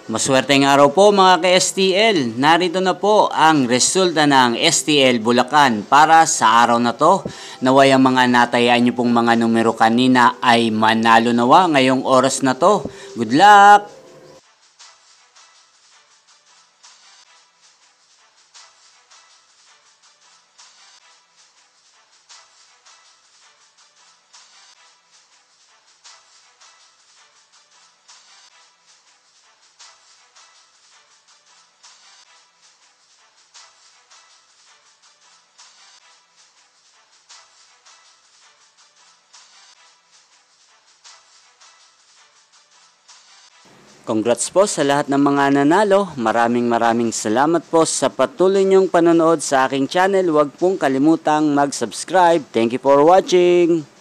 Maswerteng araw po mga ka-STL. Narito na po ang resulta ng STL Bulacan para sa araw na to. Naway ang mga natayaan nyo pong mga numero kanina ay manalo nawa ngayong oras na to. Good luck! Congrats po sa lahat ng mga nanalo. Maraming salamat po sa patuloy niyong panonood sa aking channel. Huwag pong kalimutang mag-subscribe. Thank you for watching!